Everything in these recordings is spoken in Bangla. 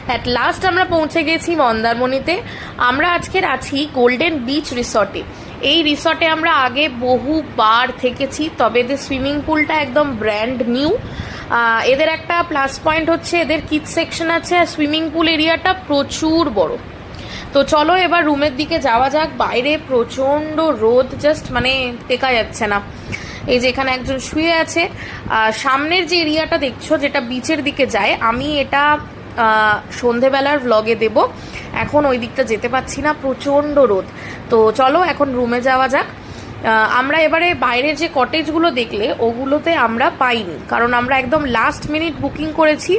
অ্যাট লাস্ট আমরা পৌঁছে গেছি মন্দারমণিতে। আমরা আজকের আছি গোল্ডেন বিচ রিসর্টে। এই রিসর্টে আমরা আগে বহুবার থেকেছি, তবে এদের সুইমিং পুলটা একদম ব্র্যান্ড নিউ। এদের একটা প্লাস পয়েন্ট হচ্ছে এদের কিডস সেকশন আছে, আর সুইমিং পুল এরিয়াটা প্রচুর বড়। তো চলো এবার রুমের দিকে যাওয়া যাক। বাইরে প্রচণ্ড রোদ, জাস্ট মানে টেকা যাচ্ছে না। এই যে এখানে একজন শুয়ে আছে। সামনের যে এরিয়াটা দেখছো, যেটা বিচের দিকে যায়, আমি এটা সন্ধেবেলার ভ্লগে দেব। এখন ওই দিকটা যেতে পারছি না, প্রচণ্ড রোদ। তো চলো এখন রুমে যাওয়া যাক। আমরা এবারে বাইরের যে কটেজগুলো দেখলে ওগুলোতে আমরা পাইনি, কারণ আমরা একদম লাস্ট মিনিট বুকিং করেছি।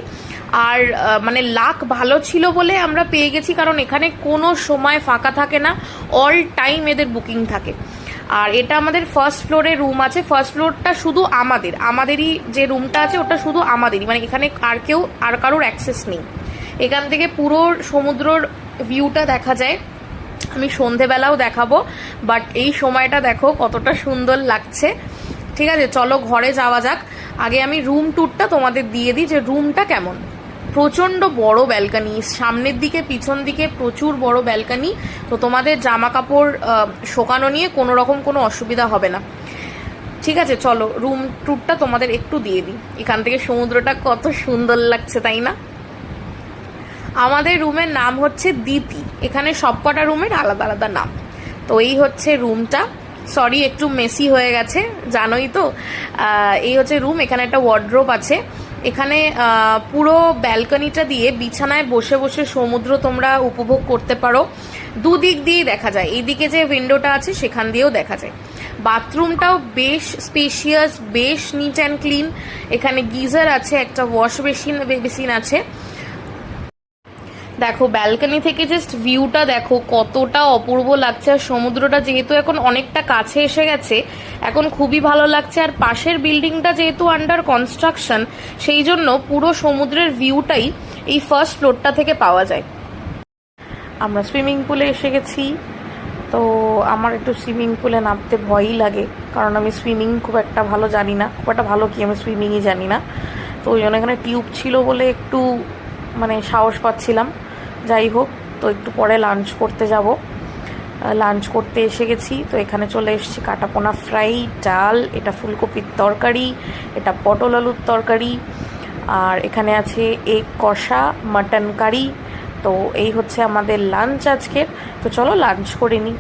আর মানে লাক ভালো ছিল বলে আমরা পেয়ে গেছি, কারণ এখানে কোনো সময় ফাঁকা থাকে না, অল টাইম এদের বুকিং থাকে। আর এটা আমাদের ফার্স্ট ফ্লোরে রুম আছে। ফার্স্ট ফ্লোরটা শুধু আমাদেরই যে রুমটা আছে ওটা শুধু আমাদেরই, মানে এখানে আর কারোর অ্যাক্সেস নেই। এখান থেকে পুরো সমুদ্রর ভিউটা দেখা যায়। আমি সন্ধেবেলাও দেখাবো, বাট এই সময়টা দেখো কতটা সুন্দর লাগছে। ঠিক আছে, চলো ঘরে যাওয়া যাক। আগে আমি রুম ট্যুরটা তোমাদের দিয়ে দিই যে রুমটা কেমন। প্রচণ্ড বড় ব্যালকানি, সামনের দিকে পিছন দিকে প্রচুর বড় ব্যালকানি। তো তোমাদের জামা কাপড় শোকানো নিয়ে কোনো রকম কোনো অসুবিধা হবে না। ঠিক আছে, চলো রুম ট্যুরটা তোমাদের একটু দিয়ে দিই। এখান থেকে সমুদ্রটা কত সুন্দর লাগছে, তাই না? আমাদের রুমের নাম হচ্ছে দিতি। এখানে সবকটা রুমের আলাদা আলাদা নাম। তো এই হচ্ছে রুমটা। সরি, একটু মেসি হয়ে গেছে, জানোই তো। এই হচ্ছে রুম। এখানে একটা ওয়ার্ড্রোব আছে। এখানে পুরো ব্যালকনিটা দিয়ে বিছানায় বসে বসে সমুদ্র তোমরা উপভোগ করতে পারো। দুদিক দিয়েই দেখা যায়, এইদিকে যে উইন্ডোটা আছে সেখান দিয়েও দেখা যায়। বাথরুমটাও বেশ স্পেশিয়াস, বেশ নিট অ্যান্ড ক্লিন। এখানে গিজার আছে, একটা ওয়াশ বেসিন আছে। দেখো ব্যালকনি থেকে জাস্ট ভিউটা দেখো কতটা অপূর্ব লাগছে। আর সমুদ্রটা যেহেতু এখন অনেকটা কাছে এসে গেছে, এখন খুবই ভালো লাগছে। আর পাশের বিল্ডিংটা যেহেতু আন্ডার কনস্ট্রাকশন, সেই জন্য পুরো সমুদ্রের ভিউটাই এই ফার্স্ট ফ্লোরটা থেকে পাওয়া যায়। আমরা সুইমিং পুলে এসে গেছি। তো আমার একটু সুইমিং পুলে নামতে ভয়ই লাগে, কারণ আমি সুইমিং খুব একটা ভালো জানি না। খুব একটা ভালো কি, আমি সুইমিংই জানি না। তো ওই জন্য এখানে টিউব ছিল বলে একটু মানে সাহস পাচ্ছিলাম। যাই হোক, তো একটু পরে লাঞ্চ করতে যাব। লাঞ্চ করতে এসে গেছি। তো এখানে চলে এসেছি কাটাপোনা ফ্রাই, ডাল, এটা ফুলকপির তরকারি, এটা পটল আলুর তরকারি, আর এখানে আছে এগ কষা, মাটন কারি। তো এই হচ্ছে আমাদের লাঞ্চ আজকের। তো চলো লাঞ্চ করে নিই।